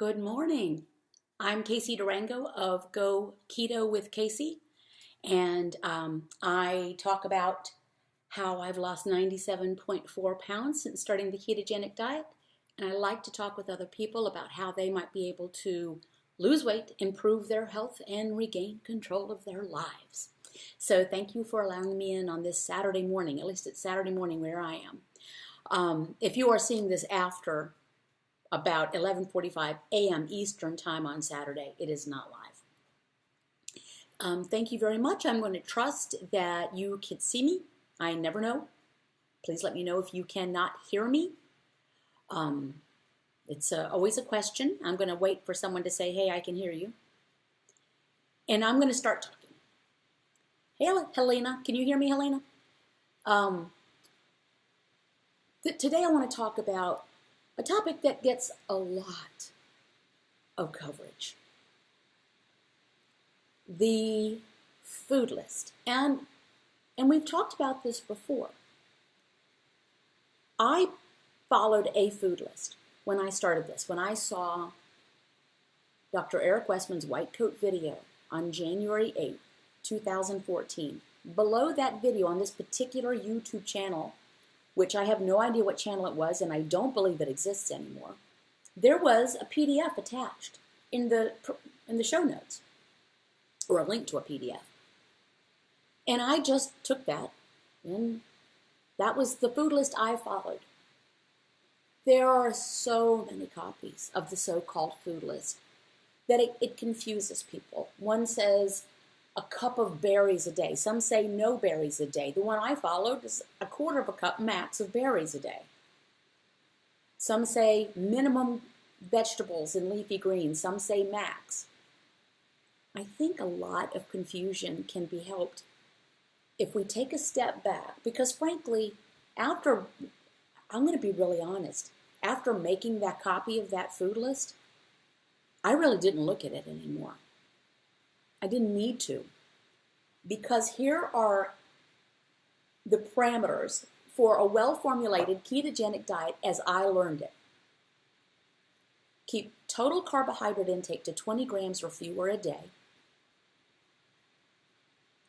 Good morning. I'm Casey Durango of Go Keto with Casey, and I talk about how I've lost 97.4 pounds since starting the ketogenic diet, and I like to talk with other people about how they might be able to lose weight, improve their health, and regain control of their lives. So thank you for allowing me in on this Saturday morning. At least it's Saturday morning where I am. If you are seeing this after about 11:45 a.m. Eastern time on Saturday, it is not live. Thank you very much. I'm going to trust that you can see me. I never know. Please let me know if you cannot hear me. It's always a question. I'm going to wait for someone to say, hey, I can hear you. And I'm going to start talking. Hey, Helena. Can you hear me, Helena? Today I want to talk about a topic that gets a lot of coverage. The food list. And we've talked about this before. I followed a food list when I started this. When I saw Dr. Eric Westman's White Coat video on January 8th, 2014. Below that video on this particular YouTube channel, which I have no idea what channel it was, and I don't believe it exists anymore, there was a PDF attached in the show notes, or a link to a PDF. And I just took that, and that was the food list I followed. There are so many copies of the so-called food list that it confuses people. One says a cup of berries a day. Some say no berries a day. The one I followed is a quarter of a cup max of berries a day. Some say minimum vegetables and leafy greens. Some say max. I think a lot of confusion can be helped if we take a step back. Because frankly, I'm going to be really honest, after making that copy of that food list, I really didn't look at it anymore. I didn't need to, because here are the parameters for a well-formulated ketogenic diet as I learned it. Keep total carbohydrate intake to 20 grams or fewer a day.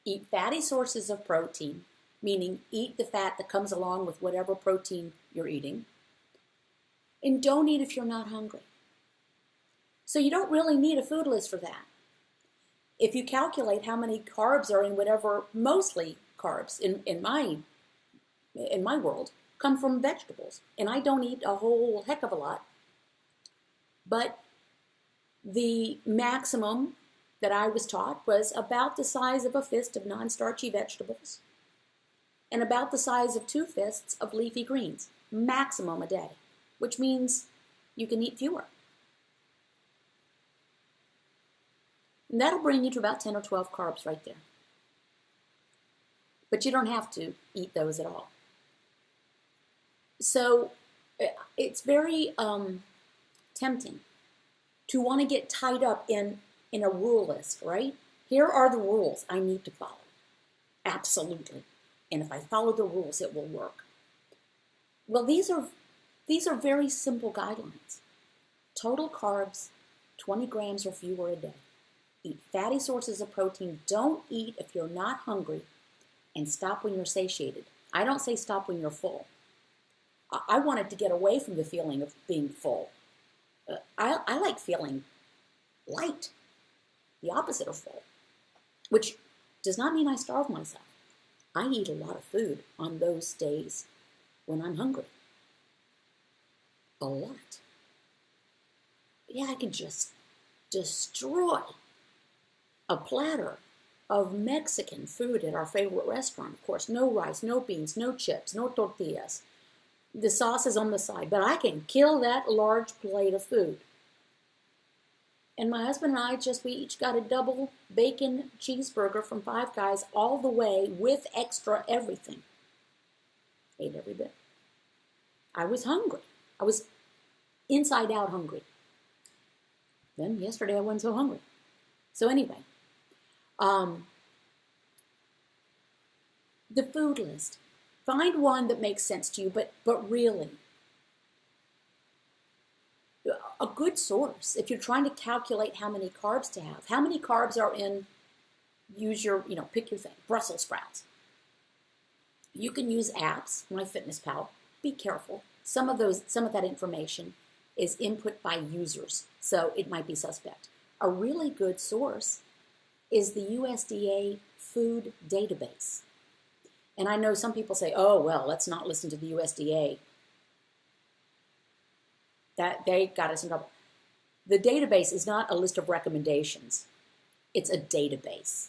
Eat fatty sources of protein, meaning eat the fat that comes along with whatever protein you're eating. And don't eat if you're not hungry. So you don't really need a food list for that. If you calculate how many carbs are in whatever, mostly carbs in my world, come from vegetables. And I don't eat a whole heck of a lot. But the maximum that I was taught was about the size of a fist of non-starchy vegetables and about the size of 2 fists of leafy greens, maximum a day, which means you can eat fewer. And that'll bring you to about 10 or 12 carbs right there. But you don't have to eat those at all. So it's very tempting to want to get tied up in a rule list, right? Here are the rules I need to follow. Absolutely. And if I follow the rules, it will work. Well, these are very simple guidelines. Total carbs, 20 grams or fewer a day. Eat fatty sources of protein. Don't eat if you're not hungry, and stop when you're satiated. I don't say stop when you're full. I wanted to get away from the feeling of being full. I like feeling light, the opposite of full, which does not mean I starve myself. I eat a lot of food on those days when I'm hungry. A lot. Yeah, I can just destroy a platter of Mexican food at our favorite restaurant. Of course, no rice, no beans, no chips, no tortillas. The sauce is on the side, but I can kill that large plate of food. And my husband and I we each got a double bacon cheeseburger from Five Guys all the way with extra everything. Ate every bit. I was hungry. I was inside out hungry. Then yesterday I wasn't so hungry. So anyway, the food list. Find one that makes sense to you, but really, a good source if you're trying to calculate how many carbs to have. How many carbs are in, use your, pick your thing, Brussels sprouts. You can use apps, MyFitnessPal. Be careful. Some of that information is input by users, so it might be suspect. A really good source is the USDA food database. And I know some people say, oh, well, let's not listen to the USDA. That they got us in trouble. The database is not a list of recommendations. It's a database.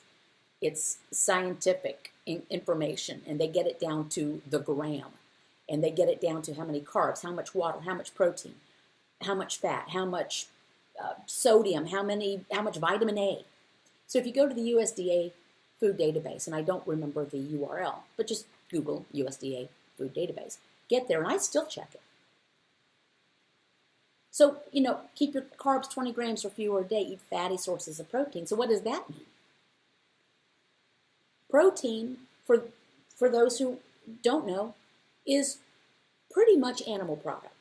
It's scientific information, and they get it down to the gram. And they get it down to how many carbs, how much water, how much protein, how much fat, how much sodium, how much vitamin A. So if you go to the USDA food database, and I don't remember the URL, but just Google USDA food database, get there, and I still check it. So, keep your carbs 20 grams or fewer a day, eat fatty sources of protein. So what does that mean? Protein, for those who don't know, is pretty much animal product.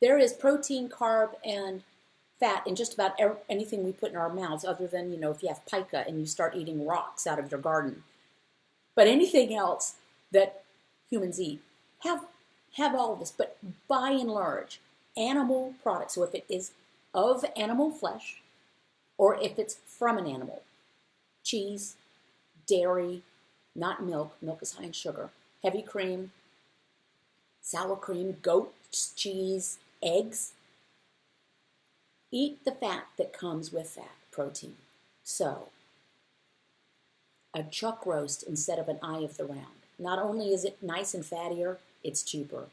There is protein, carb, and fat in just about anything we put in our mouths, other than, if you have pica and you start eating rocks out of your garden. But anything else that humans eat have all of this. But by and large, animal products. So if it is of animal flesh, or if it's from an animal, cheese, dairy, not milk. Milk is high in sugar. Heavy cream, sour cream, goat cheese, eggs. Eat the fat that comes with that protein. So, a chuck roast instead of an eye of the round. Not only is it nice and fattier, it's cheaper.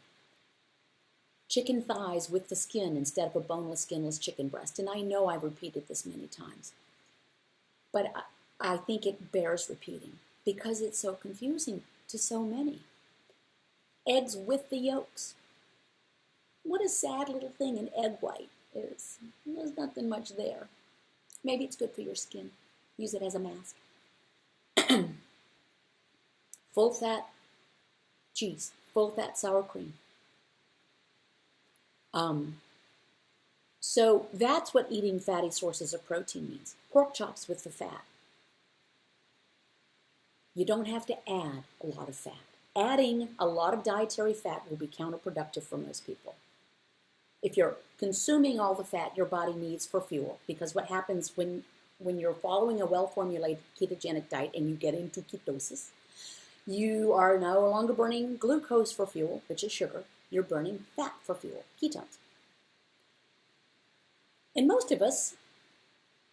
Chicken thighs with the skin instead of a boneless, skinless chicken breast. And I know I've repeated this many times. But I think it bears repeating because it's so confusing to so many. Eggs with the yolks. What a sad little thing an egg white is. There's nothing much there. Maybe it's good for your skin. Use it as a mask. Full fat cheese. Full fat sour cream. So that's what eating fatty sources of protein means. Pork chops with the fat. You don't have to add a lot of fat. Adding a lot of dietary fat will be counterproductive for most people. If you're consuming all the fat your body needs for fuel, because what happens when you're following a well-formulated ketogenic diet and you get into ketosis, you are no longer burning glucose for fuel, which is sugar. You're burning fat for fuel, ketones. And most of us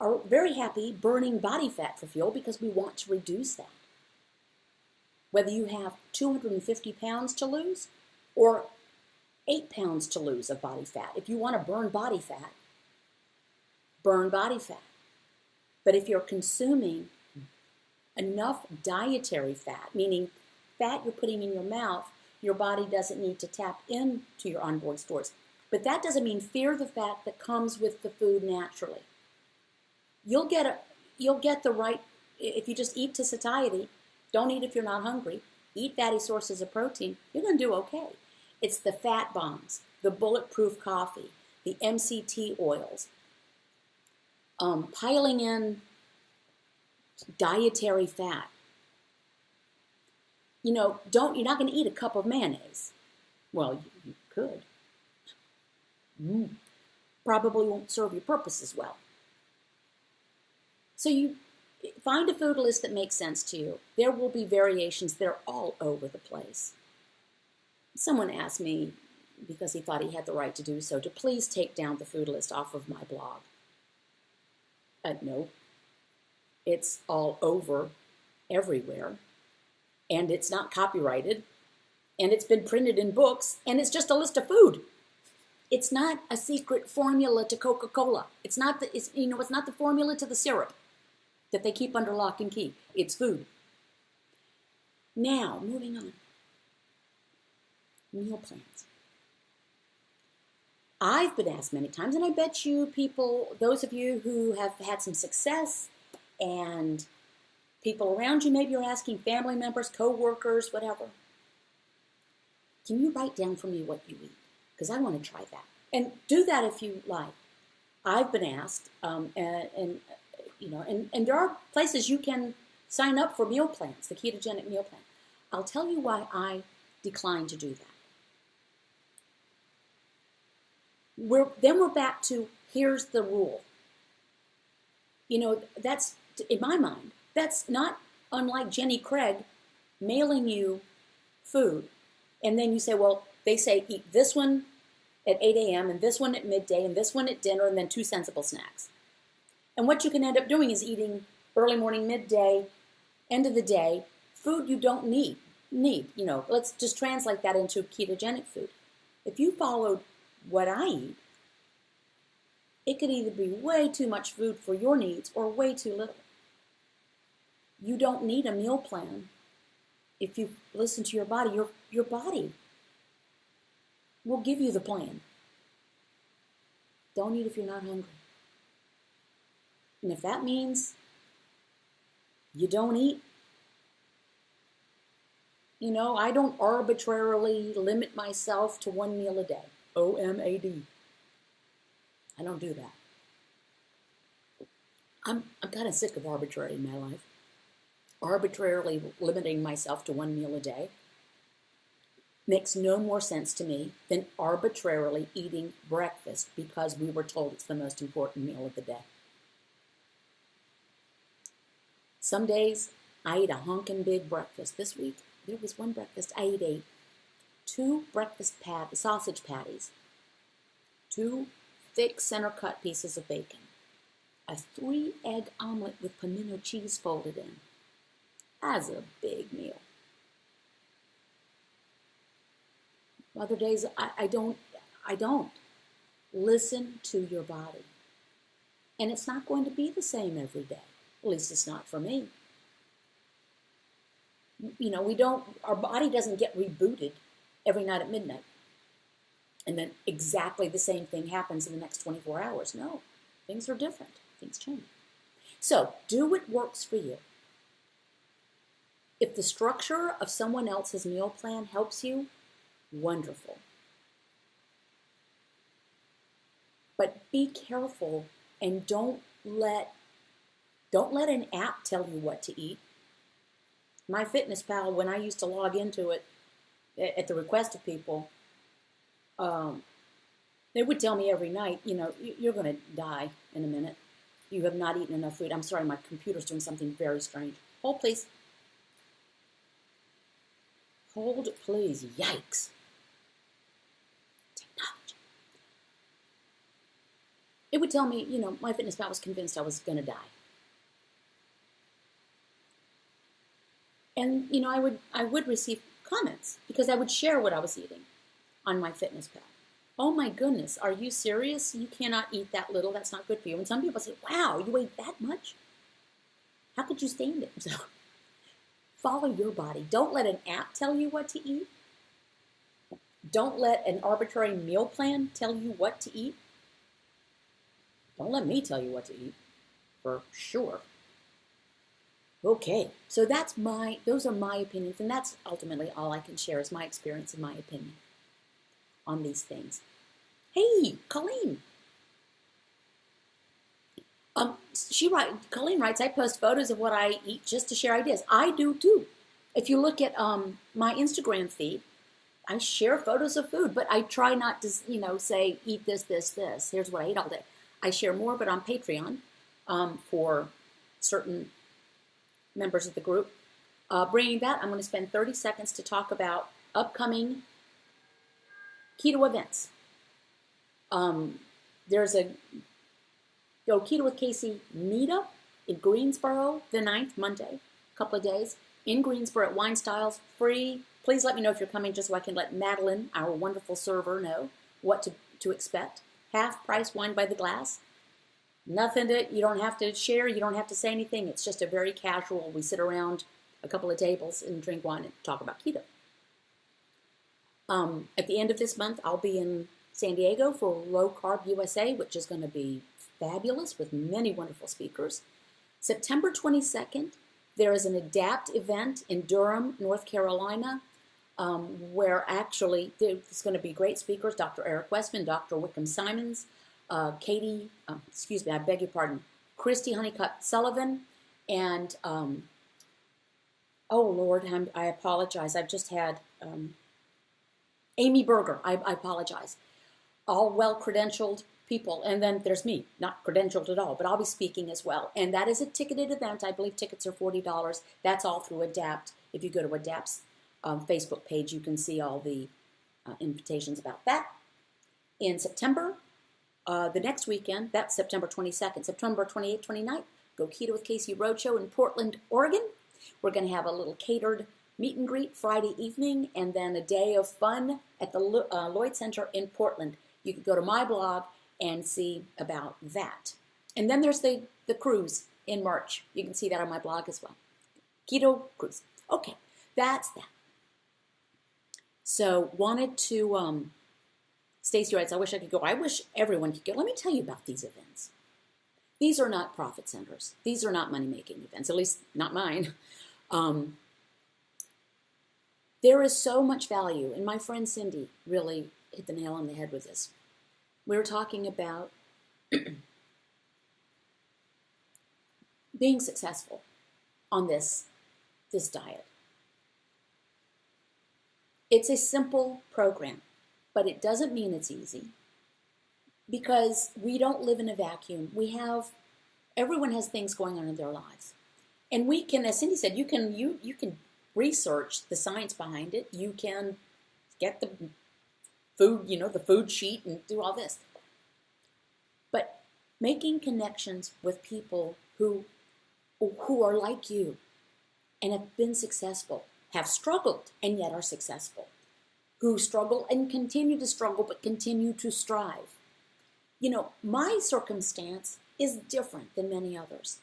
are very happy burning body fat for fuel because we want to reduce that. Whether you have 250 pounds to lose or 8 pounds to lose of body fat. If you want to burn body fat, burn body fat. But if you're consuming enough dietary fat, meaning fat you're putting in your mouth, your body doesn't need to tap into your onboard stores. But that doesn't mean fear the fat that comes with the food naturally. You'll get the right, if you just eat to satiety, don't eat if you're not hungry, eat fatty sources of protein, you're going to do okay. It's the fat bombs, the bulletproof coffee, the MCT oils, piling in dietary fat. You're not going to eat a cup of mayonnaise. Well, you could. Probably won't serve your purpose as well. So you find a food list that makes sense to you. There will be variations. They're all over the place. Someone asked me, because he thought he had the right to do so, to please take down the food list off of my blog. No. It's all over everywhere. And it's not copyrighted. And it's been printed in books. And it's just a list of food. It's not a secret formula to Coca-Cola. It's not the formula to the syrup that they keep under lock and key. It's food. Now, moving on. Meal plans. I've been asked many times, and I bet you people, those of you who have had some success, and people around you, maybe you're asking family members, co-workers, whatever. Can you write down for me what you eat? Because I want to try that. And do that if you like. I've been asked, and there are places you can sign up for meal plans, the ketogenic meal plan. I'll tell you why I decline to do that. We're back to here's the rule. That's, in my mind, that's not unlike Jenny Craig mailing you food. And then you say, well, they say eat this one at 8 a.m. and this one at midday and this one at dinner and then 2 sensible snacks. And what you can end up doing is eating early morning, midday, end of the day, food you don't need. Let's just translate that into ketogenic food. If you followed what I eat, it could either be way too much food for your needs or way too little. You don't need a meal plan. If you listen to your body, your body will give you the plan. Don't eat if you're not hungry. And if that means you don't eat, I don't arbitrarily limit myself to 1 meal a day. OMAD. I don't do that. I'm kind of sick of arbitrary in my life. Arbitrarily limiting myself to 1 meal a day makes no more sense to me than arbitrarily eating breakfast because we were told it's the most important meal of the day. Some days I eat a honkin' big breakfast. This week there was one breakfast I ate 2 sausage patties, 2 thick center cut pieces of bacon, a 3-egg omelet with pimento cheese folded in. That's a big meal. Other days I don't. Listen to your body. And it's not going to be the same every day. At least it's not for me. Our body doesn't get rebooted every night at midnight. And then exactly the same thing happens in the next 24 hours. No, things are different. Things change. So do what works for you. If the structure of someone else's meal plan helps you, wonderful. But be careful and don't let an app tell you what to eat. MyFitnessPal, when I used to log into it at the request of people, they would tell me every night, you're going to die in a minute. You have not eaten enough food. I'm sorry, my computer's doing something very strange. Hold, please. Hold, please. Yikes. Technology. It would tell me, MyFitnessPal was convinced I was going to die. And, I would receive comments because I would share what I was eating on MyFitnessPal. Oh my goodness, are you serious? You cannot eat that little. That's not good for you. And some people say, wow, you ate that much? How could you stand it? So, follow your body. Don't let an app tell you what to eat. Don't let an arbitrary meal plan tell you what to eat. Don't let me tell you what to eat, for sure. Okay, so those are my opinions, and that's ultimately all I can share is my experience and my opinion on these things. Hey, Colleen. Colleen writes, I post photos of what I eat just to share ideas. I do too. If you look at my Instagram feed, I share photos of food, but I try not to, say, eat this, this, this. Here's what I ate all day. I share more of it on Patreon for certain members of the group. Bringing that, I'm going to spend 30 seconds to talk about upcoming keto events. There's a Go Keto with Casey meetup in Greensboro the 9th, Monday, a couple of days, in Greensboro at Wine Styles, free. Please let me know if you're coming just so I can let Madeline, our wonderful server, know what to expect. Half price wine by the glass. Nothing you don't have to share, you don't have to say anything. It's just a very casual, we sit around a couple of tables and drink wine and talk about keto. At the end of this month, I'll be in San Diego for Low Carb USA, which is going to be fabulous with many wonderful speakers. September 22nd, there is an ADAPT event in Durham, North Carolina, where actually there's going to be great speakers, Dr. Eric Westman, Dr. Wickham Simons, I beg your pardon, Christy Honeycutt Sullivan, and oh Lord, I apologize. I've just had Amy Berger. I apologize. All well-credentialed people. And then there's me, not credentialed at all, but I'll be speaking as well. And that is a ticketed event. I believe tickets are $40. That's all through Adapt. If you go to Adapt's Facebook page, you can see all the invitations about that. In September, the next weekend, that's September 22nd, September 28th, 29th, Go Keto with Casey Roadshow in Portland, Oregon. We're going to have a little catered meet and greet Friday evening, and then a day of fun at the Lloyd Center in Portland. You can go to my blog and see about that. And then there's the cruise in March. You can see that on my blog as well. Keto cruise. Okay, that's that. So wanted to, Stacy writes, I wish I could go. I wish everyone could go. Let me tell you about these events. These are not profit centers. These are not money-making events, at least not mine. There is so much value, and my friend Cindy really hit the nail on the head with this. We were talking about being successful on this diet. It's a simple program, but it doesn't mean it's easy because we don't live in a vacuum. Everyone has things going on in their lives. And we can, as Cindy said, you can research the science behind it. You can get the food, the food sheet and do all this. But making connections with people who are like you and have been successful, have struggled and yet are successful, who struggle and continue to struggle but continue to strive. My circumstance is different than many others.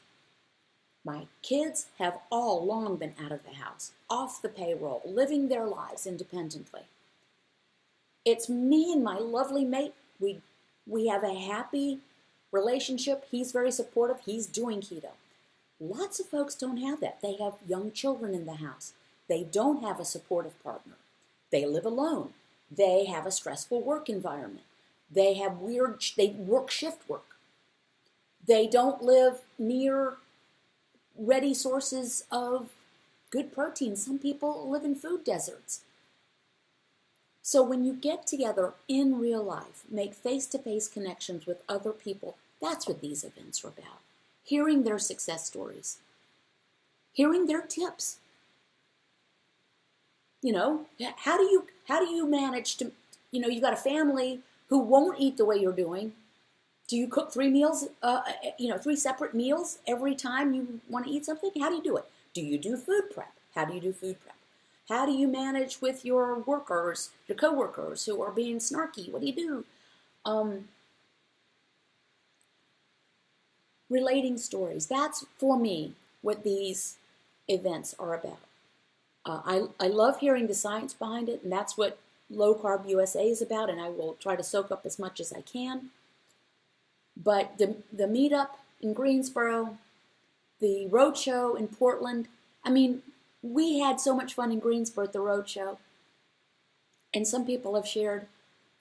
My kids have all long been out of the house, off the payroll, living their lives independently. It's me and my lovely mate. We have a happy relationship. He's very supportive. He's doing keto. Lots of folks don't have that. They have young children in the house. They don't have a supportive partner. They live alone. They have a stressful work environment. They work shift work. They don't live near ready sources of good protein. Some people live in food deserts. So when you get together in real life, make face-to-face connections with other people, that's what these events are about. Hearing their success stories. Hearing their tips. How do you manage to, you got a family who won't eat the way you're doing. Do you cook 3 meals, 3 separate meals every time you want to eat something? How do you do it? Do you do food prep? How do you do food prep? How do you manage with your workers, your coworkers who are being snarky? What do you do? Relating stories. That's, for me, what these events are about. I love hearing the science behind it, and that's what Low Carb USA is about, and I will try to soak up as much as I can. But the meetup in Greensboro, the roadshow in Portland, we had so much fun in Greensboro at the roadshow. And some people have shared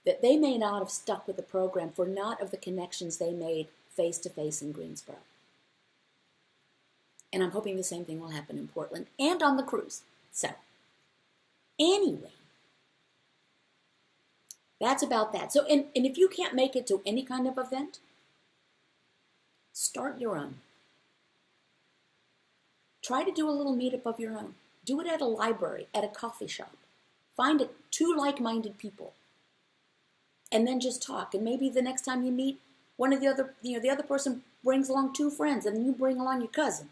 that they may not have stuck with the program for not of the connections they made face-to-face in Greensboro. And I'm hoping the same thing will happen in Portland and on the cruise. So, anyway, that's about that. So, and if you can't make it to any kind of event, start your own. Try to do a little meetup of your own. Do it at a library, at a coffee shop. Find 2 like-minded people. And then just talk. And maybe the next time you meet, the other person brings along 2 friends, and you bring along your cousin.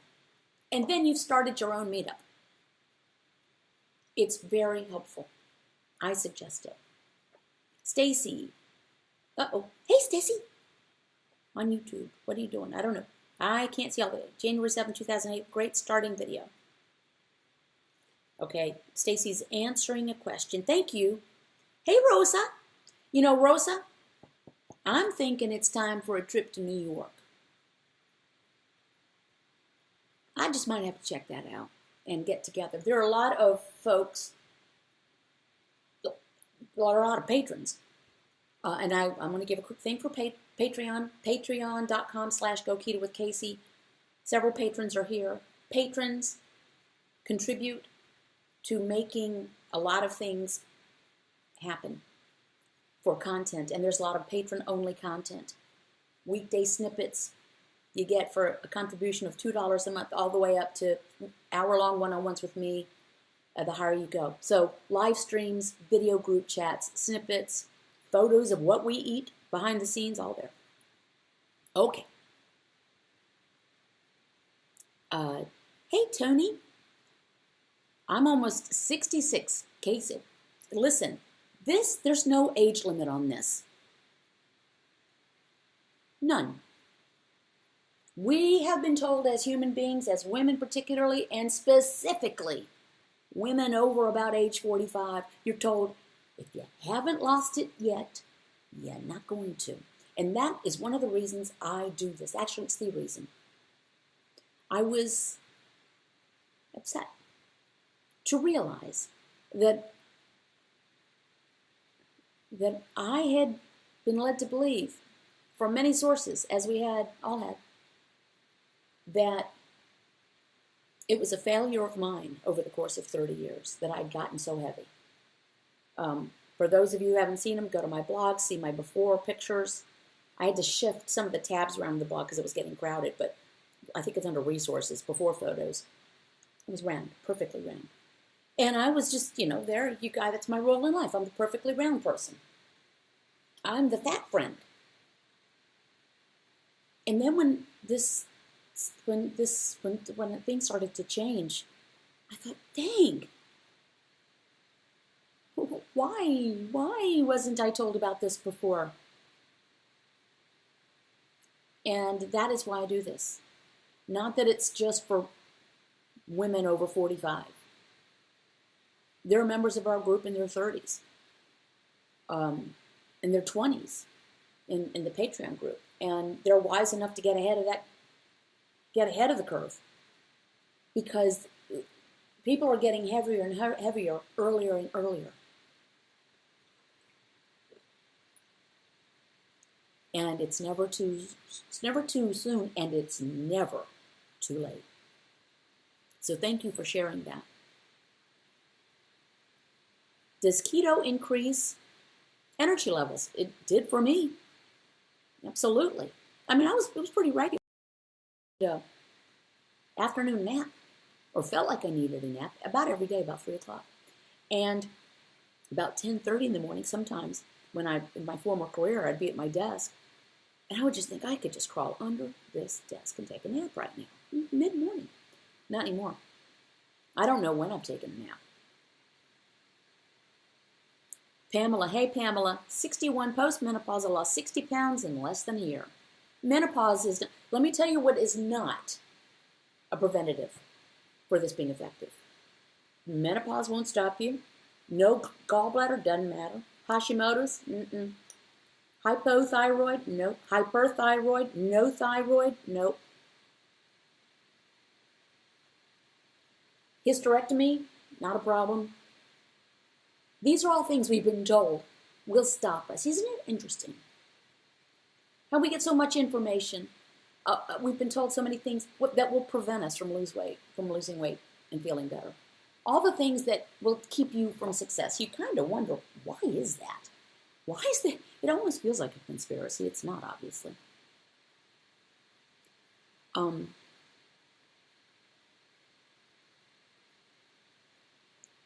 And then you've started your own meetup. It's very helpful. I suggest it. Stacy. Uh-oh. Hey, Stacy. On YouTube. What are you doing? I don't know. I can't see all the January 7, 2008. Great starting video. Okay. Stacy's answering a question. Thank you. Hey, Rosa. Rosa, I'm thinking it's time for a trip to New York. I just might have to check that out and get together. There are a lot of folks, a lot of patrons And I'm going to give a quick thing for Patreon, patreon.com/GoKeto with Casey. Several patrons are here. Patrons contribute to making a lot of things happen for content, and there's a lot of patron-only content. Weekday snippets you get for a contribution of $2 a month, all the way up to hour-long one-on-ones with me, the higher you go. So live streams, video group chats, snippets, photos of what we eat, behind the scenes, all there. Okay. Hey, Tony. I'm almost 66. Casey, listen, there's no age limit on this. None. We have been told as human beings, as women particularly, and specifically women over about age 45, you're told, if you haven't lost it yet, you're not going to. And that is one of the reasons I do this. Actually, it's the reason. I was upset to realize that I had been led to believe from many sources, as we all had, that it was a failure of mine over the course of 30 years that I'd gotten so heavy. For those of you who haven't seen them, go to my blog, see my before pictures. I had to shift some of the tabs around the blog because it was getting crowded, but I think it's under resources, before photos. It was round, perfectly round. And I was just, there, you guy, that's my role in life. I'm the perfectly round person. I'm the fat friend. And then when things started to change, I thought, dang, why wasn't I told about this before? And that is why I do this. Not that it's just for women over 45. There are members of our group in their 30s, in their 20s, in the Patreon group, and they're wise enough to get ahead of the curve, because people are getting heavier and heavier earlier and earlier. And it's never too soon, and it's never too late. So thank you for sharing that. Does keto increase energy levels? It did for me. Absolutely. I mean, it was pretty regular. Afternoon nap, or felt like I needed a nap, about every day, about 3 o'clock. And about 10:30 in the morning, sometimes, in my former career, I'd be at my desk, and I would just think I could just crawl under this desk and take a nap right now, mid-morning. Not anymore. I don't know when I'm taking a nap. Pamela, hey Pamela, 61 postmenopause, I lost 60 pounds in less than a year. Menopause is, let me tell you what is not a preventative for this being effective. Menopause won't stop you. No gallbladder, doesn't matter. Hashimoto's, Hypothyroid, no. Hyperthyroid, no thyroid, nope. Hysterectomy, not a problem. These are all things we've been told will stop us. Isn't it interesting how we get so much information? We've been told so many things that will prevent us from losing weight and feeling better. All the things that will keep you from success. You kind of wonder, why is that? Why is that? It almost feels like a conspiracy. It's not, obviously.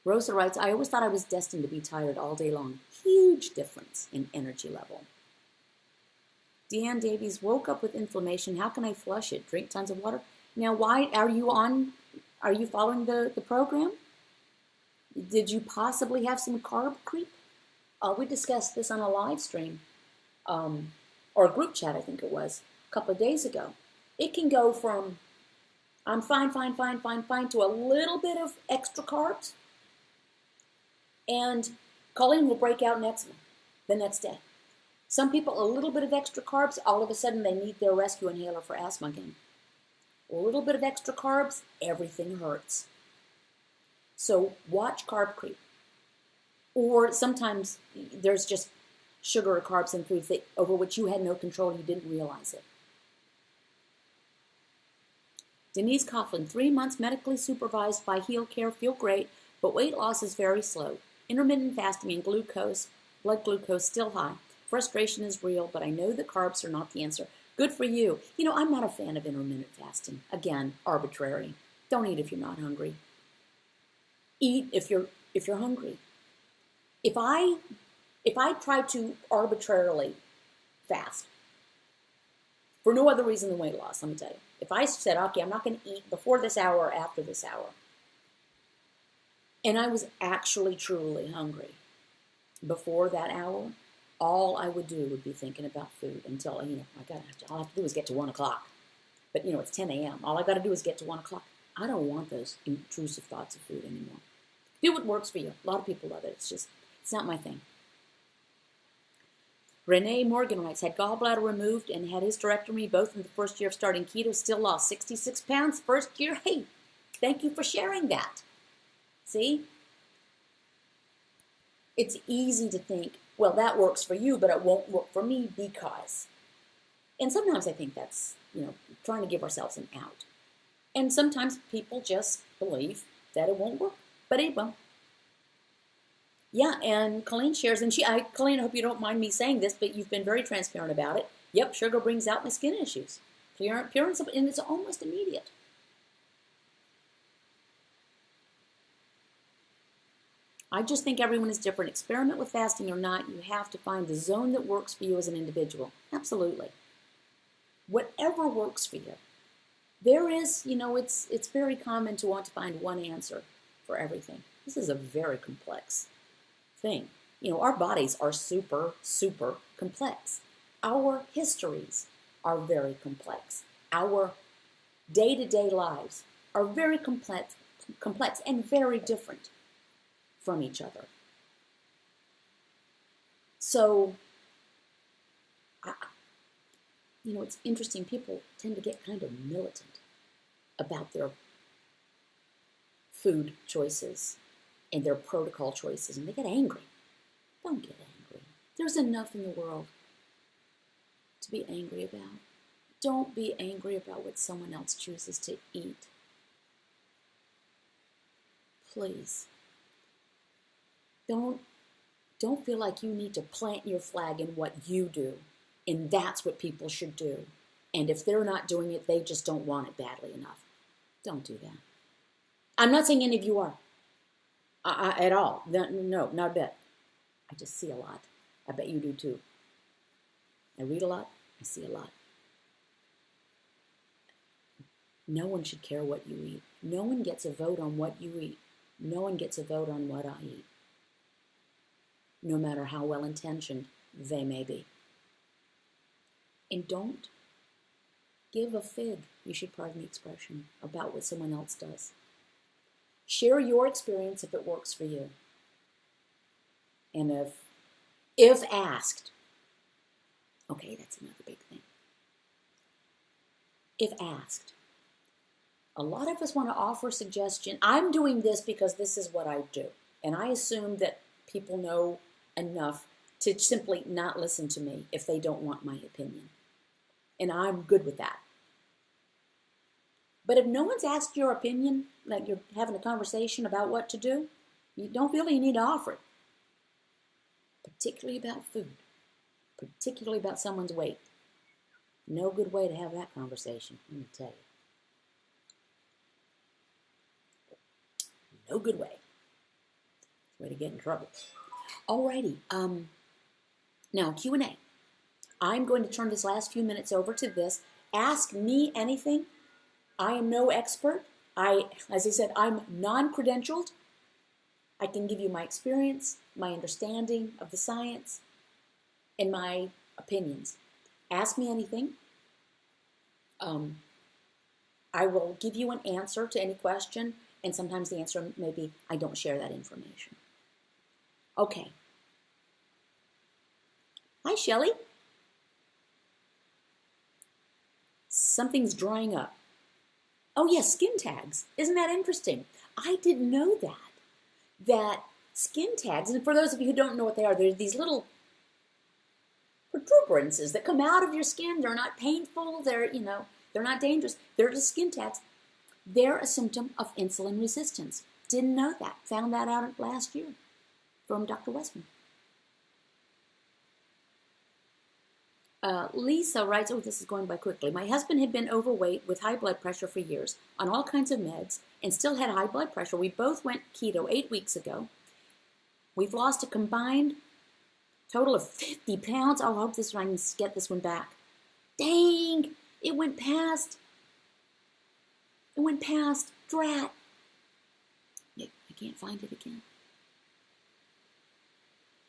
Rosa writes, I always thought I was destined to be tired all day long. Huge difference in energy level. Deanne Davies, woke up with inflammation. How can I flush it? Drink tons of water. Now, why are you following the program? Did you possibly have some carb creep? We discussed this on a live stream, or a group chat, I think it was, a couple of days ago. It can go from, I'm fine, to a little bit of extra carbs, and Colleen will break out in eczema the next day. Some people, a little bit of extra carbs, all of a sudden they need their rescue inhaler for asthma again. A little bit of extra carbs, everything hurts. So watch carb creep. Or sometimes there's just sugar or carbs in foods over which you had no control and you didn't realize it. Denise Coughlin, 3 months medically supervised by Heal Care, feel great, but weight loss is very slow. Intermittent fasting and blood glucose still high. Frustration is real, but I know that carbs are not the answer. Good for you. I'm not a fan of intermittent fasting. Again, arbitrary. Don't eat if you're not hungry. Eat if you're hungry. If I try to arbitrarily fast, for no other reason than weight loss, let me tell you. If I said, okay, I'm not going to eat before this hour or after this hour, and I was actually truly hungry before that hour, all I would do would be thinking about food until, all I have to do is get to 1 o'clock. But, it's 10 a.m. All I got to do is get to 1 o'clock. I don't want those intrusive thoughts of food anymore. Do what works for you. A lot of people love it. It's not my thing. Renee Morgan writes, had gallbladder removed and had hysterectomy both in the first year of starting keto, still lost 66 pounds first year. Hey, thank you for sharing that. See? It's easy to think, well, that works for you, but it won't work for me because. And sometimes I think that's, trying to give ourselves an out. And sometimes people just believe that it won't work, but it will. Yeah, and Colleen shares, and Colleen, I hope you don't mind me saying this, but you've been very transparent about it. Yep, sugar brings out my skin issues. Appearance, and it's almost immediate. I just think everyone is different. Experiment with fasting or not, you have to find the zone that works for you as an individual. Absolutely. Whatever works for you. There is, it's very common to want to find one answer for everything. This is a very complex thing. Our bodies are super, super complex. Our histories are very complex. Our day-to-day lives are very complex and very different from each other. So, it's interesting. People tend to get kind of militant about their food choices and their protocol choices, and they get angry. Don't get angry. There's enough in the world to be angry about. Don't be angry about what someone else chooses to eat. Please. Don't feel like you need to plant your flag in what you do, and that's what people should do. And if they're not doing it, they just don't want it badly enough. Don't do that. I'm not saying any of you are. At all. No, not a bit. I just see a lot. I bet you do too. I read a lot. I see a lot. No one should care what you eat. No one gets a vote on what you eat. No one gets a vote on what I eat. No matter how well-intentioned they may be. And don't give a fig, you should pardon the expression, about what someone else does. Share your experience if it works for you. And if asked, okay, that's another big thing. If asked, a lot of us want to offer suggestion. I'm doing this because this is what I do. And I assume that people know enough to simply not listen to me if they don't want my opinion. And I'm good with that. But if no one's asked your opinion, like you're having a conversation about what to do, you don't feel you need to offer it. Particularly about food. Particularly about someone's weight. No good way to have that conversation, let me tell you. No good way. Way to get in trouble. Alrighty. Now, Q&A. I'm going to turn this last few minutes over to this. Ask me anything. I am no expert. As I said, I'm non-credentialed. I can give you my experience, my understanding of the science, and my opinions. Ask me anything. I will give you an answer to any question, and sometimes the answer may be, I don't share that information. Okay. Hi, Shelley. Something's drying up. Oh, yes, skin tags. Isn't that interesting? I didn't know that skin tags, and for those of you who don't know what they are, they're these little protuberances that come out of your skin. They're not painful. They're not dangerous. They're just skin tats. They're a symptom of insulin resistance. Didn't know that. Found that out last year from Dr. Westman. Lisa writes, oh, this is going by quickly. My husband had been overweight with high blood pressure for years, on all kinds of meds, and still had high blood pressure. We both went keto 8 weeks ago. We've lost a combined total of 50 pounds. I hope I can get this one back. Dang, it went past. Drat. I can't find it again.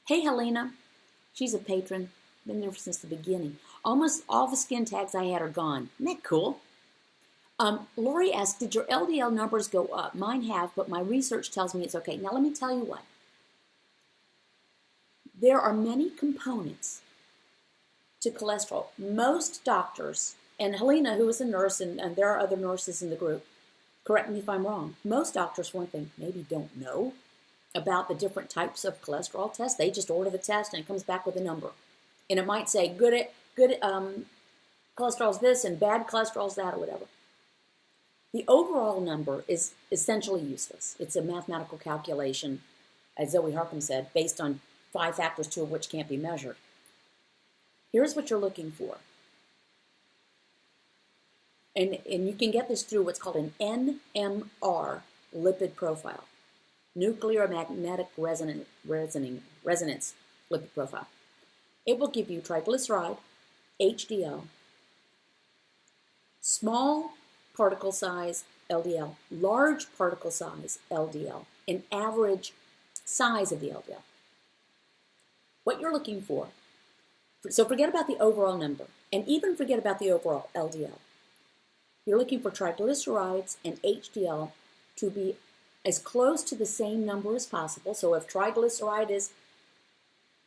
Hey, Helena. She's a patron. Been there since the beginning. Almost all the skin tags I had are gone. Isn't that cool? Lori asked, did your LDL numbers go up? Mine have, but my research tells me it's okay. Now, let me tell you what. There are many components to cholesterol. Most doctors, and Helena, who is a nurse, and there are other nurses in the group, correct me if I'm wrong. Most doctors, for one thing, maybe don't know about the different types of cholesterol tests. They just order the test and it comes back with a number. And it might say good cholesterol's this and bad cholesterol's that or whatever. The overall number is essentially useless. It's a mathematical calculation, as Zoe Harcum said, based on 5 factors, 2 of which can't be measured. Here's what you're looking for. And you can get this through what's called an NMR lipid profile. Nuclear magnetic resonance lipid profile. It will give you triglyceride, HDL, small particle size LDL, large particle size LDL, and average size of the LDL. What you're looking for, so forget about the overall number, and even forget about the overall LDL. You're looking for triglycerides and HDL to be as close to the same number as possible. So if triglyceride is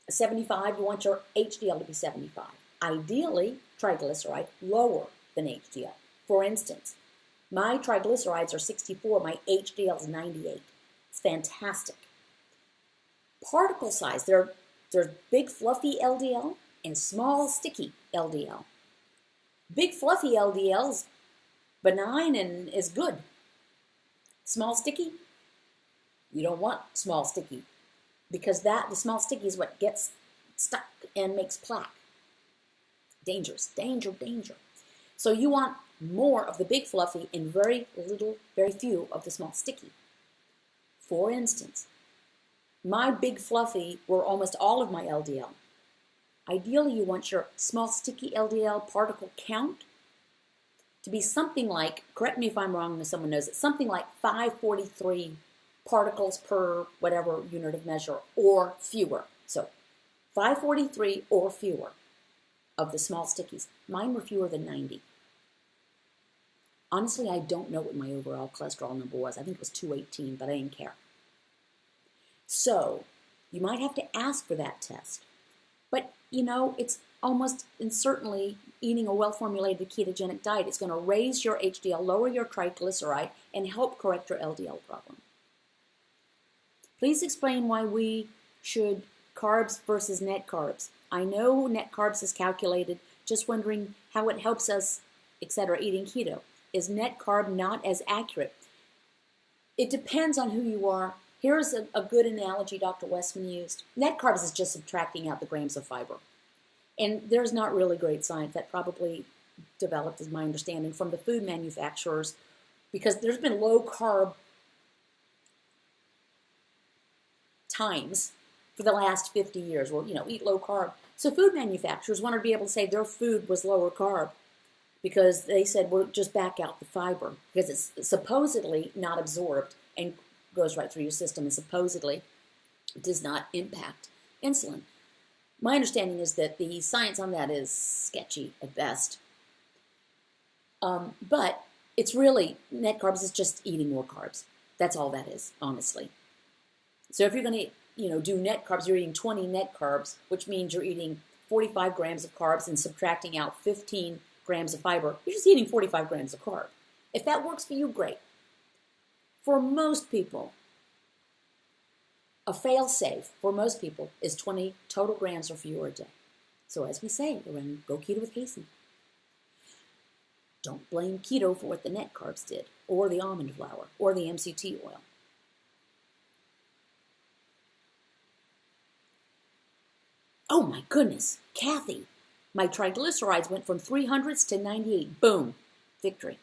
75, you want your HDL to be 75. Ideally, triglyceride lower than HDL. For instance, my triglycerides are 64, my HDL is 98. It's fantastic. Particle size, there's big fluffy LDL and small sticky LDL. Big fluffy LDL is benign and is good. Small sticky, you don't want small sticky, because the small sticky is what gets stuck and makes plaque. Dangerous, danger. So you want more of the big fluffy and very few of the small sticky. For instance, my big fluffy were almost all of my LDL. Ideally, you want your small sticky LDL particle count to be something like, correct me if I'm wrong if someone knows it, something like 543 particles per whatever unit of measure or fewer. So 543 or fewer of the small stickies. Mine were fewer than 90. Honestly, I don't know what my overall cholesterol number was. I think it was 218, but I didn't care. So you might have to ask for that test. But, it's almost and certainly eating a well-formulated ketogenic diet is going to raise your HDL, lower your triglyceride, and help correct your LDL problem. Please explain why we should carbs versus net carbs. I know net carbs is calculated, just wondering how it helps us, etc., eating keto. Is net carb not as accurate? It depends on who you are. Here's a good analogy Dr. Westman used. Net carbs is just subtracting out the grams of fiber. And there's not really great science that probably developed, is my understanding, from the food manufacturers, because there's been low carb times for the last 50 years. Well, eat low carb. So food manufacturers wanted to be able to say their food was lower carb because they said, well, just back out the fiber because it's supposedly not absorbed and goes right through your system and supposedly does not impact insulin. My understanding is that the science on that is sketchy at best. But it's really, net carbs is just eating more carbs. That's all that is, honestly. So if you're going to, do net carbs, you're eating 20 net carbs, which means you're eating 45 grams of carbs and subtracting out 15 grams of fiber. You're just eating 45 grams of carb. If that works for you, great. For most people, a fail-safe for most people is 20 total grams or fewer a day. So as we say, go keto with Casey. Don't blame keto for what the net carbs did, or the almond flour, or the MCT oil. Oh my goodness, Kathy, my triglycerides went from 300s to 98. Boom, victory.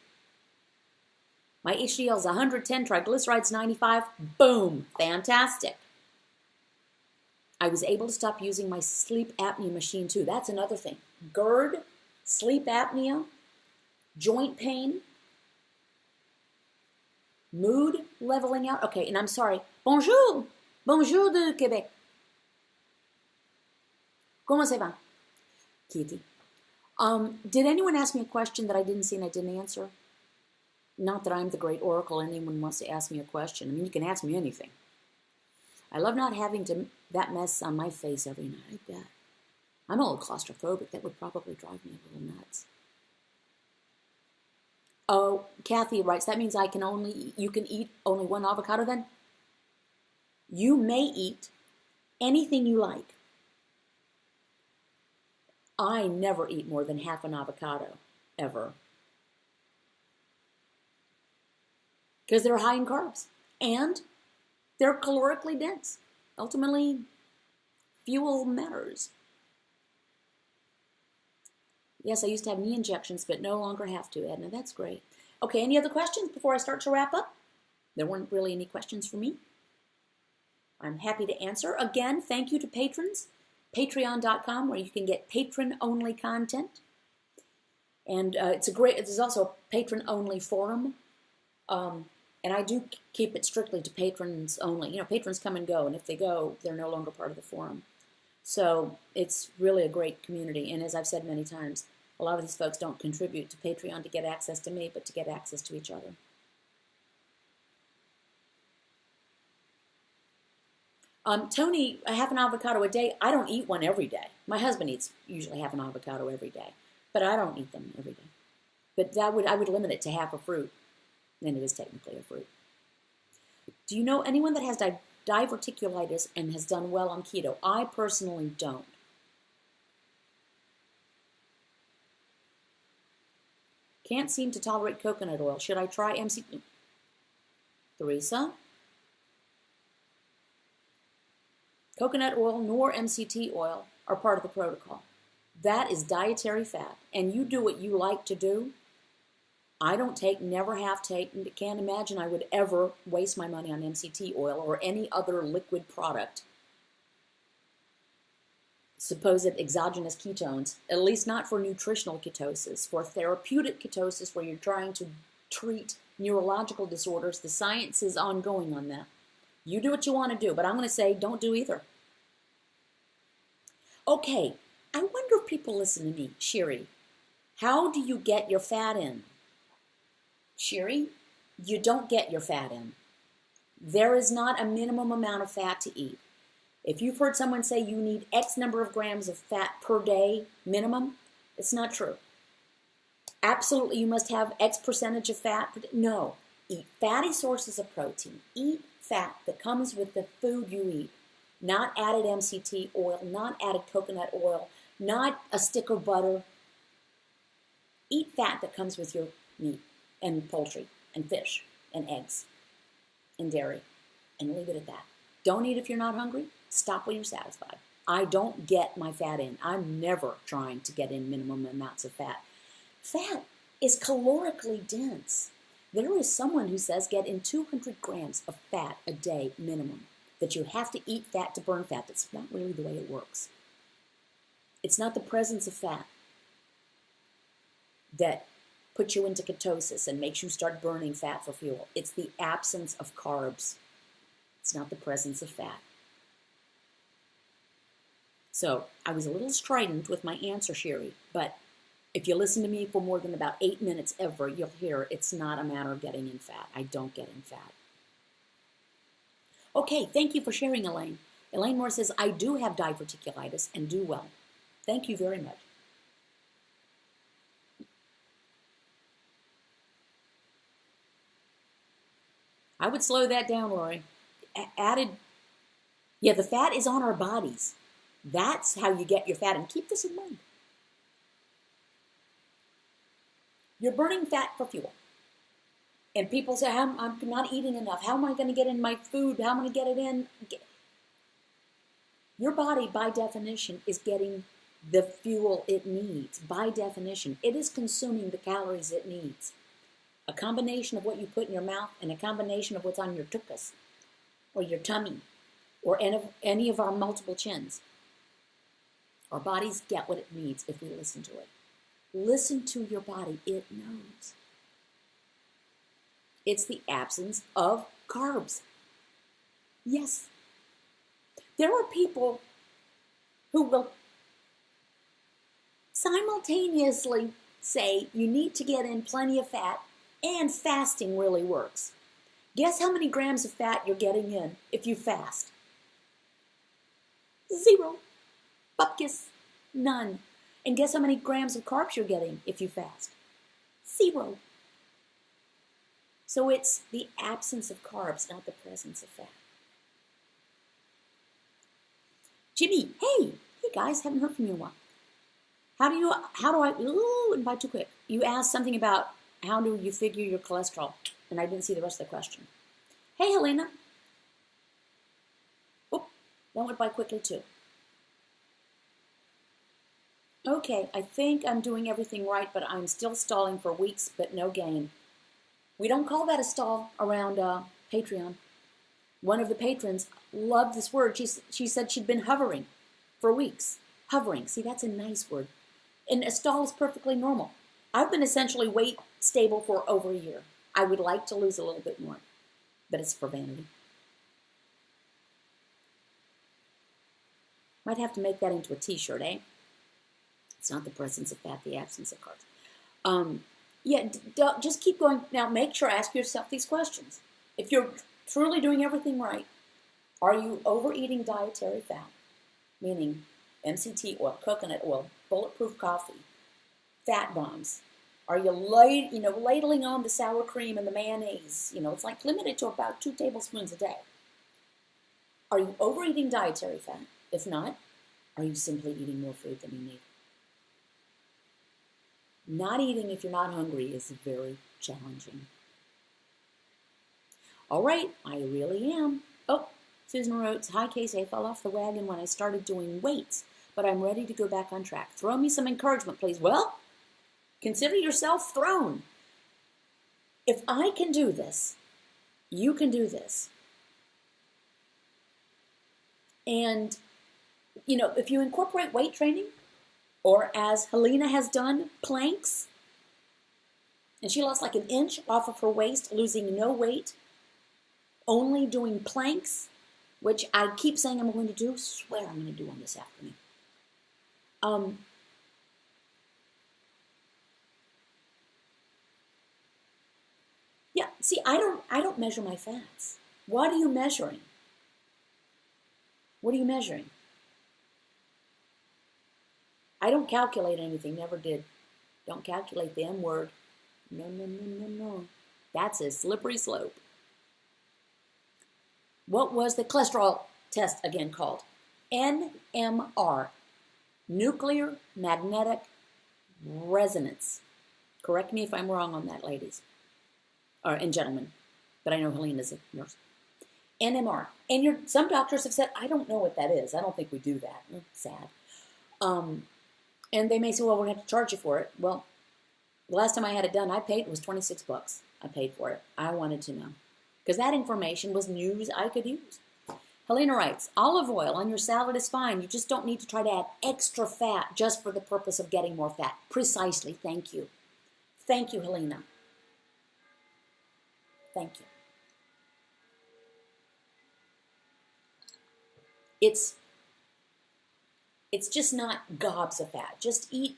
My HDL's 110, triglycerides 95. Boom, fantastic. I was able to stop using my sleep apnea machine too. That's another thing. GERD, sleep apnea, joint pain, mood leveling out. Okay, and I'm sorry. Bonjour. Bonjour de Québec. Comment ça va? Kitty. Did anyone ask me a question that I didn't see and I didn't answer? Not that I'm the great oracle. Anyone wants to ask me a question. I mean, you can ask me anything. I love not having that mess on my face every night. I bet. I'm a little claustrophobic. That would probably drive me a little nuts. Oh, Kathy writes, that means you can eat only one avocado then? You may eat anything you like. I never eat more than half an avocado, ever. Because they're high in carbs. And they're calorically dense. Ultimately, fuel matters. Yes, I used to have knee injections, but no longer have to, Edna. That's great. Okay, any other questions before I start to wrap up? There weren't really any questions for me. I'm happy to answer. Again, thank you to patrons. Patreon.com, where you can get patron-only content. And there's also a patron-only forum. And I do keep it strictly to patrons only. You know, patrons come and go, and if they go, they're no longer part of the forum. So it's really a great community. And as I've said many times, a lot of these folks don't contribute to Patreon to get access to me, but to get access to each other. Tony, half an avocado a day. I don't eat one every day. My husband eats usually half an avocado every day, but I don't eat them every day. But I would limit it to half a fruit. Then it is technically a fruit. Do you know anyone that has diverticulitis and has done well on keto? I personally don't. Can't seem to tolerate coconut oil. Should I try MCT? Teresa? Coconut oil nor MCT oil are part of the protocol. That is dietary fat, and you do what you like to do. I don't take, never have taken, can't imagine I would ever waste my money on MCT oil or any other liquid product. Supposed exogenous ketones, at least not for nutritional ketosis. For therapeutic ketosis, where you're trying to treat neurological disorders, the science is ongoing on that. You do what you want to do, but I'm going to say don't do either. Okay, I wonder if people listen to me. Sherry, how do you get your fat in? Sherry, you don't get your fat in. There is not a minimum amount of fat to eat. If you've heard someone say you need X number of grams of fat per day minimum, it's not true. Absolutely, you must have X percentage of fat. No, eat fatty sources of protein. Eat fat that comes with the food you eat. Not added MCT oil, not added coconut oil, not a stick of butter. Eat fat that comes with your meat and poultry and fish and eggs and dairy, and leave it at that. Don't eat if you're not hungry. Stop when you're satisfied. I don't get my fat in. I'm never trying to get in minimum amounts of fat. Fat is calorically dense. There is someone who says get in 200 grams of fat a day minimum, that you have to eat fat to burn fat. That's not really the way it works. It's not the presence of fat that puts you into ketosis and makes you start burning fat for fuel. It's the absence of carbs. It's not the presence of fat. So I was a little strident with my answer, Sherry, but if you listen to me for more than about 8 minutes ever, you'll hear it's not a matter of getting in fat. I don't get in fat. Okay, thank you for sharing, Elaine. Elaine Moore says, I do have diverticulitis and do well. Thank you very much. I would slow that down, Lori. The fat is on our bodies. That's how you get your fat. And keep this in mind. You're burning fat for fuel. And people say, I'm not eating enough. How am I going to get in my food? How am I going to get it in? Your body, by definition, is getting the fuel it needs. By definition, it is consuming the calories it needs. A combination of what you put in your mouth and a combination of what's on your tuchus or your tummy or any of our multiple chins. Our bodies get what it needs if we listen to it. Listen to your body. It knows. It's the absence of carbs. Yes. There are people who will simultaneously say you need to get in plenty of fat and fasting really works. Guess how many grams of fat you're getting in if you fast? 0. Bupkis. None. And guess how many grams of carbs you're getting if you fast? 0. So it's the absence of carbs, not the presence of fat. Jimmy, hey guys, haven't heard from you in a while. How do I, went by too quick. You asked something about how do you figure your cholesterol, and I didn't see the rest of the question. Hey, Helena. Oh, that went by quickly too. Okay, I think I'm doing everything right, but I'm still stalling for weeks, but no gain. We don't call that a stall around Patreon. One of the patrons loved this word. She said she'd been hovering for weeks. Hovering. See, that's a nice word. And a stall is perfectly normal. I've been essentially weight stable for over a year. I would like to lose a little bit more, but it's for vanity. Might have to make that into a t-shirt, eh? It's not the presence of fat, the absence of carbs. Just keep going. Now, make sure, ask yourself these questions. If you're truly doing everything right, are you overeating dietary fat, meaning MCT oil, coconut oil, bulletproof coffee, fat bombs? Are you ladling on the sour cream and the mayonnaise? It's like limited to about 2 tablespoons a day. Are you overeating dietary fat? If not, are you simply eating more food than you need? Not eating if you're not hungry is very challenging. All right, I really am. Oh, Susan wrote, hi, Casey, I fell off the wagon when I started doing weights, but I'm ready to go back on track. Throw me some encouragement, please. Well, consider yourself thrown. If I can do this, you can do this. And, if you incorporate weight training, or as Helena has done, planks, and she lost like an inch off of her waist, losing no weight, only doing planks, which I keep saying I'm going to do, swear I'm going to do one this afternoon. See, I don't measure my fats. What are you measuring? What are you measuring? I don't calculate anything, never did. Don't calculate the M word. No. That's a slippery slope. What was the cholesterol test again called? NMR, Nuclear Magnetic Resonance. Correct me if I'm wrong on that, ladies. And gentlemen. But I know Helena's a nurse. NMR. And some doctors have said, I don't know what that is. I don't think we do that. Sad. And they may say, well, we're going to have to charge you for it. Well, the last time I had it done, it was $26. I paid for it. I wanted to know. Because that information was news I could use. Helena writes, olive oil on your salad is fine. You just don't need to try to add extra fat just for the purpose of getting more fat. Precisely. Thank you. Thank you, Helena. Thank you. It's just not gobs of fat. Just eat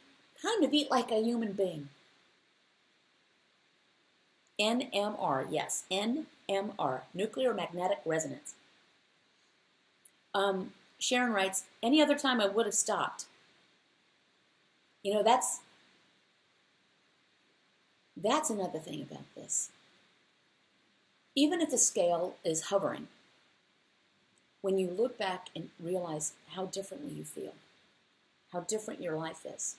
like a human being. NMR, yes, NMR, Nuclear Magnetic Resonance. Sharon writes, any other time I would have stopped. That's another thing about this. Even if the scale is hovering, when you look back and realize how differently you feel, how different your life is,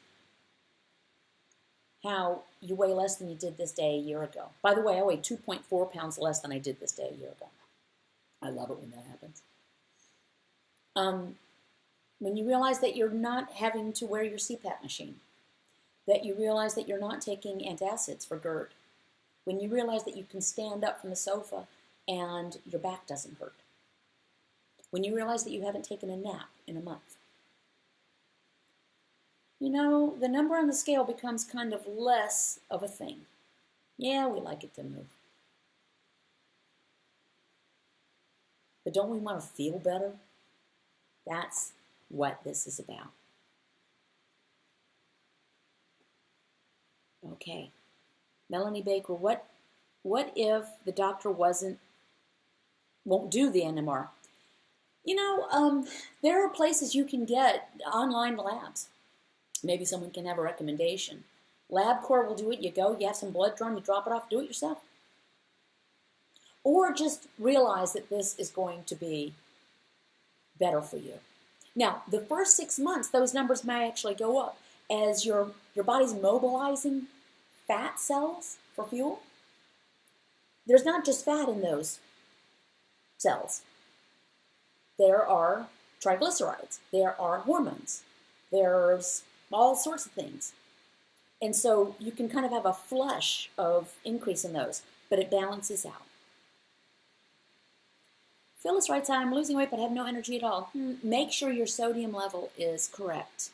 how you weigh less than you did this day a year ago. By the way, I weigh 2.4 pounds less than I did this day a year ago. I love it when that happens. When you realize that you're not having to wear your CPAP machine, that you realize that you're not taking antacids for GERD, when you realize that you can stand up from the sofa and your back doesn't hurt, when you realize that you haven't taken a nap in a month, you know, the number on the scale becomes kind of less of a thing. Yeah, we like it to move. But don't we want to feel better? That's what this is about. Okay. Melanie Baker, what if the doctor won't do the NMR? You know, there are places you can get online labs. Maybe someone can have a recommendation. LabCorp will do it. You go, you have some blood drawn, you drop it off, do it yourself. Or just realize that this is going to be better for you. Now, the first 6 months, those numbers may actually go up as your body's mobilizing fat cells for fuel. There's not just fat in those cells. There are triglycerides. There are hormones. There's all sorts of things. And so you can kind of have a flush of increase in those, but it balances out. Phyllis writes, I'm losing weight but have no energy at all. Make sure your sodium level is correct,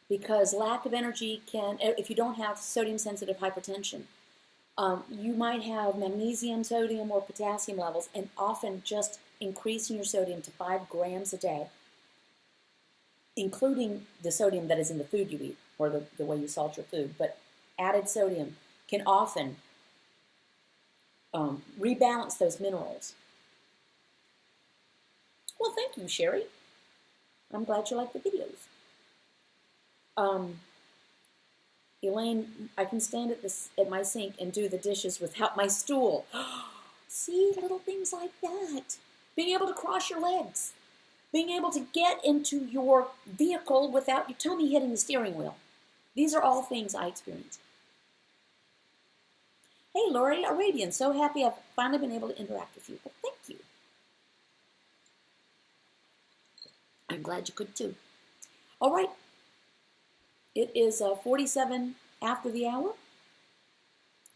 because lack of energy can, if you don't have sodium-sensitive hypertension, you might have magnesium, sodium, or potassium levels, and often just increasing your sodium to 5 grams a day, including the sodium that is in the food you eat, or the way you salt your food, but added sodium can often rebalance those minerals. Well, thank you, Sherry. I'm glad you like the videos. Elaine, I can stand at my sink and do the dishes without my stool. See, little things like that. Being able to cross your legs. Being able to get into your vehicle without your tummy hitting the steering wheel. These are all things I experienced. Hey, Lori, Arabian, so happy I've finally been able to interact with you. Well, thank you. I'm glad you could too. All right. It is 47 after the hour.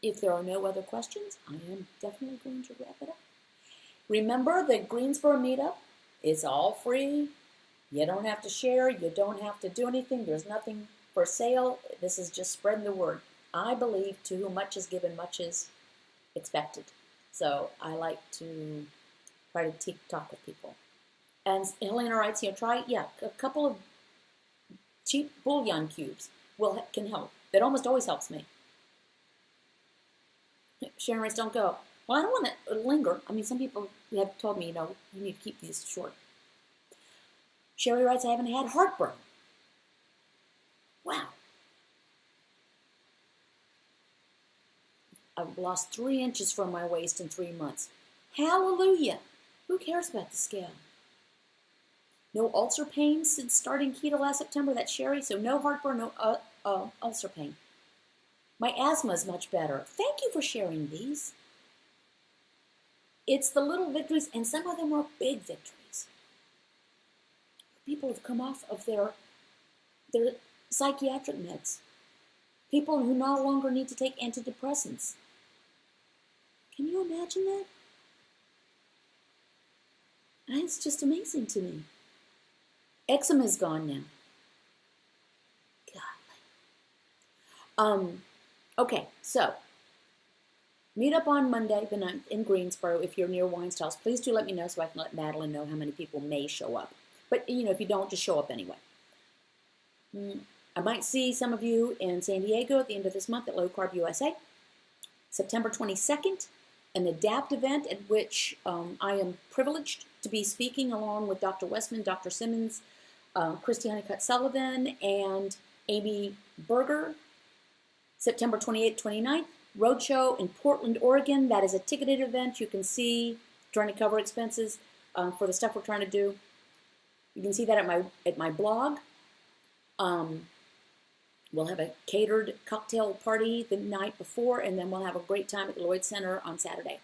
If there are no other questions, I am definitely going to wrap it up. Remember, the Greensboro meetup is all free. You don't have to share. You don't have to do anything. There's nothing for sale. This is just spreading the word. I believe to whom much is given, much is expected. So I like to try to talk with people. And Helena writes, try a couple of cheap bouillon cubes can help. That almost always helps me. Sharon writes, don't go. Well, I don't want to linger. I mean, some people have told me, you need to keep these short. Sherry writes, I haven't had heartburn. Wow. I've lost 3 inches from my waist in 3 months. Hallelujah. Who cares about the scale? No ulcer pain since starting keto last September. That's Sherry. So no heartburn, no ulcer pain. My asthma is much better. Thank you for sharing these. It's the little victories, and some of them are big victories. People have come off of their psychiatric meds. People who no longer need to take antidepressants. Can you imagine that? It's just amazing to me. Eczema is gone now. God. Okay, so meet up on Monday the 9th in Greensboro if you're near Wine Styles. Please do let me know so I can let Madeline know how many people may show up. But, if you don't, just show up anyway. I might see some of you in San Diego at the end of this month at Low Carb USA. September 22nd, an ADAPT event at which I am privileged to be speaking along with Dr. Westman, Dr. Simmons, Christy Honeycutt-Sullivan, and Amy Berger. September 28th, 29th, Roadshow in Portland, Oregon. That is a ticketed event. You can see, trying to cover expenses. for the stuff we're trying to do. You can see that at my blog. We'll have a catered cocktail party the night before, and then we'll have a great time at the Lloyd Center on Saturday.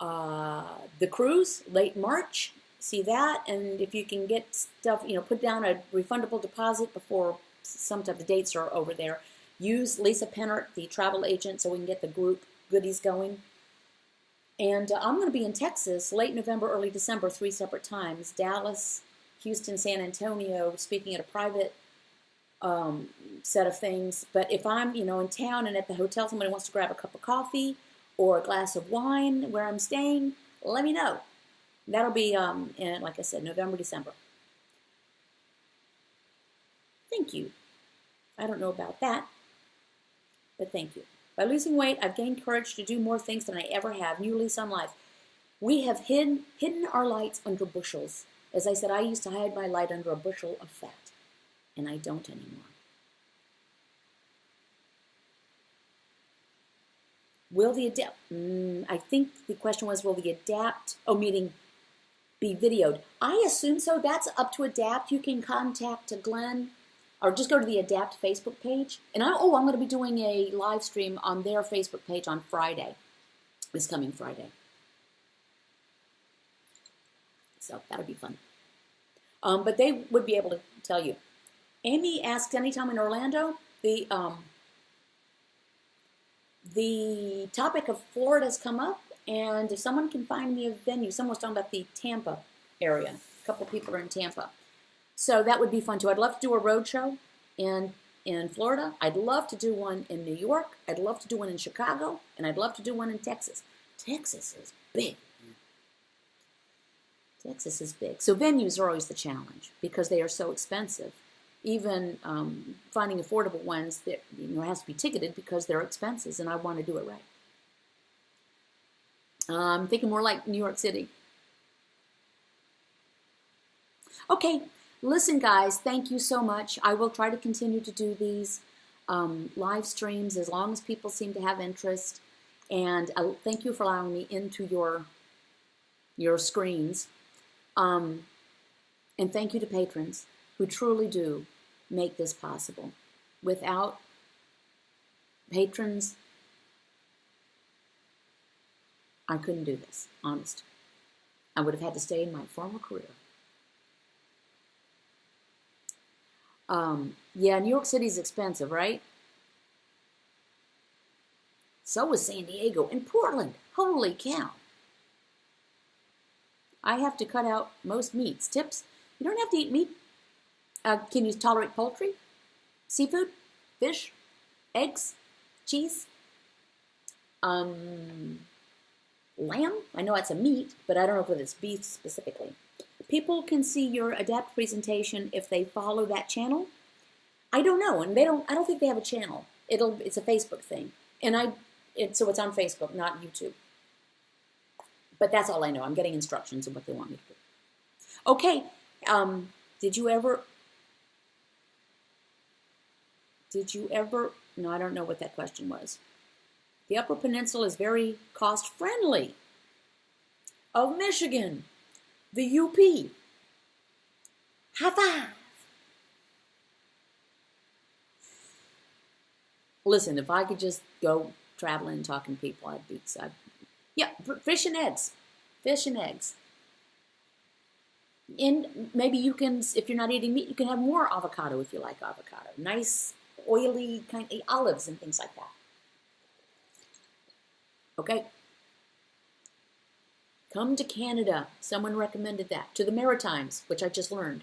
The cruise, late March, see that, and if you can get stuff, put down a refundable deposit before some of the dates are over there. Use Lisa Pennert, the travel agent, so we can get the group goodies going. And I'm going to be in Texas late November, early December, 3 separate times. Dallas, Houston, San Antonio, speaking at a private set of things. But if I'm, in town and at the hotel, somebody wants to grab a cup of coffee or a glass of wine where I'm staying, let me know. That'll be, in, like I said, November, December. Thank you. I don't know about that, but thank you. By losing weight, I've gained courage to do more things than I ever have. New lease on life. We have hidden our lights under bushels. As I said, I used to hide my light under a bushel of fat, and I don't anymore. Will the adapt? I think the question was, will the adapt? Meaning be videoed. I assume so. That's up to Adapt. You can contact Glenn, or just go to the Adapt Facebook page. And I'm going to be doing a live stream on their Facebook page on Friday, this coming Friday. So that'll be fun. But they would be able to tell you. Amy asked, anytime in Orlando, the topic of Florida has come up, and if someone can find me a venue, someone was talking about the Tampa area. A couple people are in Tampa. So that would be fun too. I'd love to do a road show in Florida. I'd love to do one in New York. I'd love to do one in Chicago, and I'd love to do one in Texas. Texas is big. Texas is big. So venues are always the challenge because they are so expensive. Even finding affordable ones that has to be ticketed because they're expenses, and I want to do it right. I'm thinking more like New York City. Okay, listen, guys. Thank you so much. I will try to continue to do these live streams as long as people seem to have interest. And thank you for allowing me into your screens. And thank you to patrons who truly do make this possible. Without patrons, I couldn't do this, honest. I would have had to stay in my former career. Yeah, New York City is expensive, right? So is San Diego and Portland. Holy cow. I have to cut out most meats. Tips, you don't have to eat meat. Can you tolerate poultry, seafood, fish, eggs, cheese, lamb? I know it's a meat, but I don't know if it's beef specifically. People can see your Adapt presentation if they follow that channel. I don't know, and I don't think they have a channel. It's a Facebook thing, and so it's on Facebook, not YouTube. But that's all I know. I'm getting instructions of what they want me to do. Okay, did you ever, no, I don't know what that question was. The Upper Peninsula is very cost-friendly. Of Michigan, the UP. High five. Listen, if I could just go traveling and talking to people, yeah, fish and eggs. Fish and eggs. And maybe you can, if you're not eating meat, you can have more avocado if you like avocado. Nice, oily, kind of olives and things like that. Okay. Come to Canada. Someone recommended that. To the Maritimes, which I just learned.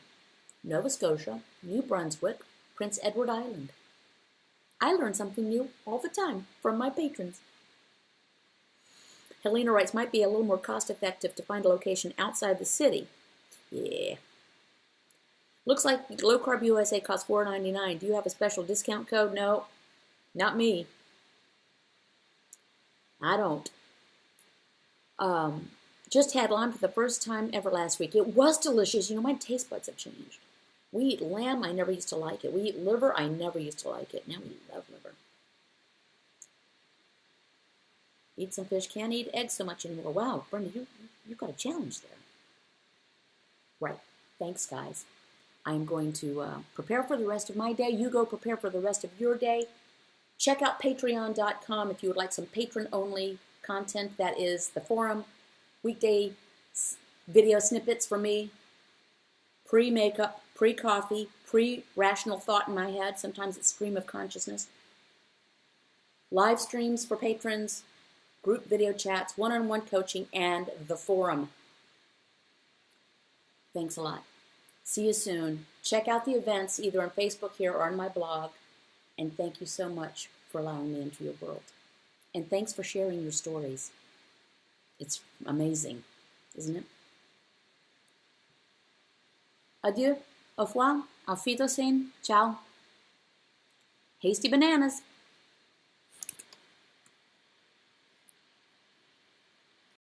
Nova Scotia, New Brunswick, Prince Edward Island. I learn something new all the time from my patrons. Helena writes, might be a little more cost-effective to find a location outside the city. Yeah. Looks like Low Carb USA costs $4.99. Do you have a special discount code? No, not me. I don't. Just had lamb for the first time ever last week. It was delicious. My taste buds have changed. We eat lamb. I never used to like it. We eat liver. I never used to like it. Now we love liver. Eat some fish, can't eat eggs so much anymore. Wow, Brenda, you've got a challenge there. Right. Thanks, guys. I'm going to prepare for the rest of my day. You go prepare for the rest of your day. Check out patreon.com if you would like some patron-only content. That is the forum, weekday video snippets from me, pre-makeup, pre-coffee, pre-rational thought in my head. Sometimes it's stream of consciousness. Live streams for patrons, group video chats, one-on-one coaching, and the forum. Thanks a lot. See you soon. Check out the events either on Facebook here or on my blog. And thank you so much for allowing me into your world. And thanks for sharing your stories. It's amazing, isn't it? Adieu, au revoir, auf Wiedersehen, ciao. Hasty bananas.